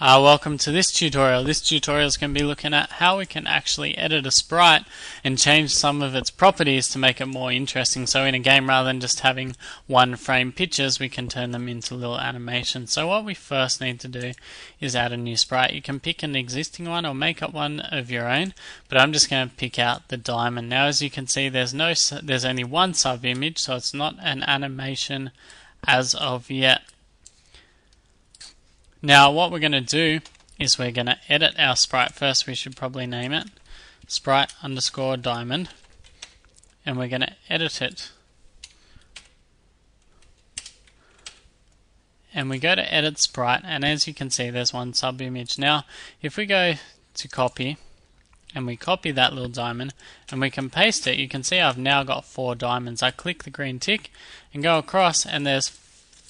Welcome to this tutorial. This tutorial is going to be looking at how we can actually edit a sprite and change some of its properties to make it more interesting. So in a game, rather than just having one frame pictures, we can turn them into little animations. So what we first need to do is add a new sprite. You can pick an existing one or make up one of your own, but I'm just going to pick out the diamond. Now as you can see, there's only one sub image, so it's not an animation as of yet. Now what we're going to do is we're going to edit our sprite first. We should probably name it sprite underscore diamond, and we're going to edit it. And we go to edit sprite, and as you can see there's one sub image. Now if we go to copy and we copy that little diamond and we can paste it, you can see I've now got 4 diamonds. I click the green tick and go across, and there's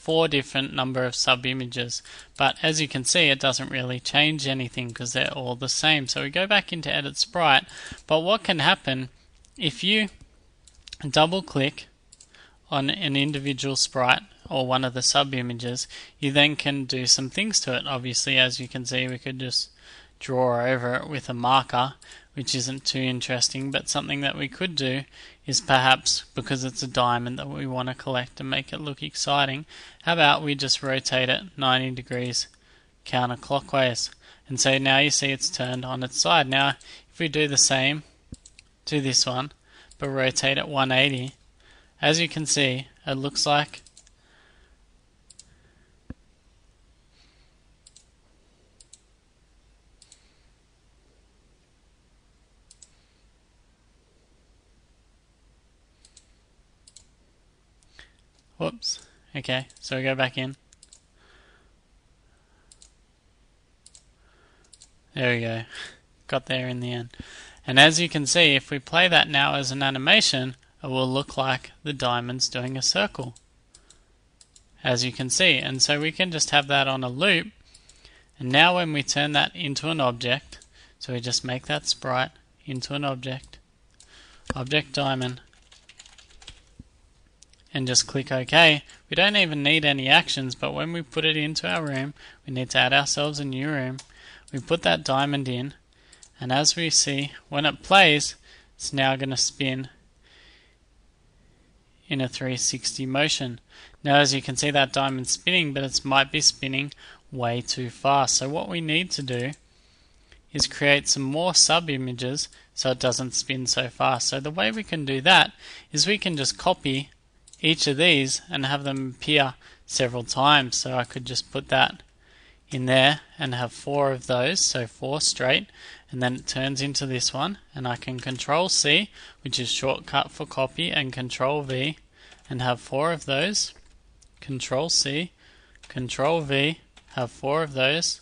4 different number of sub images, but as you can see it doesn't really change anything because they're all the same. So we go back into edit sprite, but what can happen if you double click on an individual sprite or one of the sub images, you then can do some things to it. Obviously, as you can see, we could just draw over it with a marker, which isn't too interesting, but something that we could do is perhaps, because it's a diamond that we want to collect and make it look exciting, how about we just rotate it 90 degrees counterclockwise, and so now you see it's turned on its side. Now if we do the same to this one but rotate it 180, as you can see it looks like whoops. Okay, so we go back in. There we go. Got there in the end. And as you can see, if we play that now as an animation, it will look like the diamond's doing a circle, as you can see. And so we can just have that on a loop. And now when we turn that into an object, so we just make that sprite into an object diamond, and just click OK. We don't even need any actions, but when we put it into our room, we need to add ourselves a new room. We put that diamond in, and as we see, when it plays, it's now going to spin in a 360 motion. Now as you can see, that diamond's spinning, but it might be spinning way too fast. So what we need to do is create some more sub images so it doesn't spin so fast. So the way we can do that is we can just copy each of these and have them appear several times. So I could just put that in there and have 4 of those, so 4 straight, and then it turns into this one, and I can Control C, which is shortcut for copy, and Control V, and have 4 of those. Control C, Control V, have 4 of those,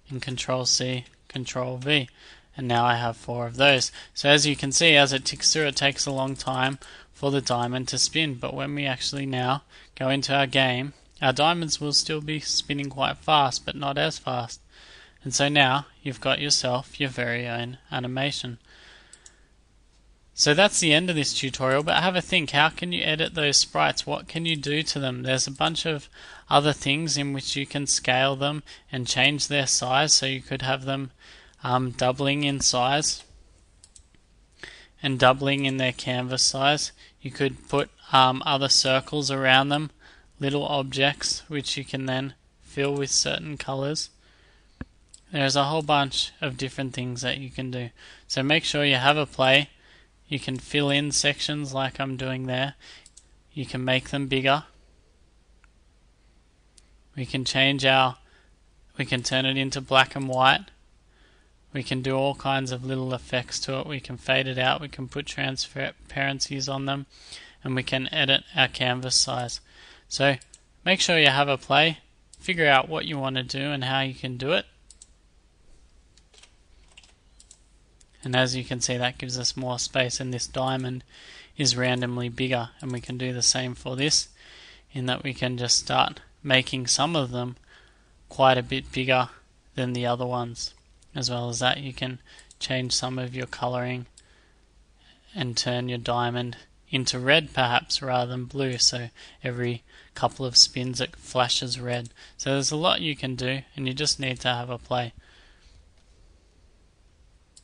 and Control C, Control V, and now I have 4 of those. So as you can see, as it ticks through, it takes a long time for the diamond to spin, but when we actually now go into our game, our diamonds will still be spinning quite fast, but not as fast. And so now you've got yourself your very own animation. So that's the end of this tutorial, but have a think, how can you edit those sprites? What can you do to them? There's a bunch of other things in which you can scale them and change their size, so you could have them doubling in size and doubling in their canvas size. You could put other circles around them, little objects which you can then fill with certain colors. There's a whole bunch of different things that you can do. So make sure you have a play. You can fill in sections like I'm doing there. You can make them bigger. We can turn it into black and white. We can do all kinds of little effects to it. We can fade it out. We can put transparencies on them, and we can edit our canvas size. So make sure you have a play, figure out what you want to do and how you can do it. And as you can see, that gives us more space, and this diamond is randomly bigger, and we can do the same for this, in that we can just start making some of them quite a bit bigger than the other ones. As well as that, you can change some of your coloring and turn your diamond into red perhaps rather than blue, so every couple of spins it flashes red. So there's a lot you can do, and you just need to have a play.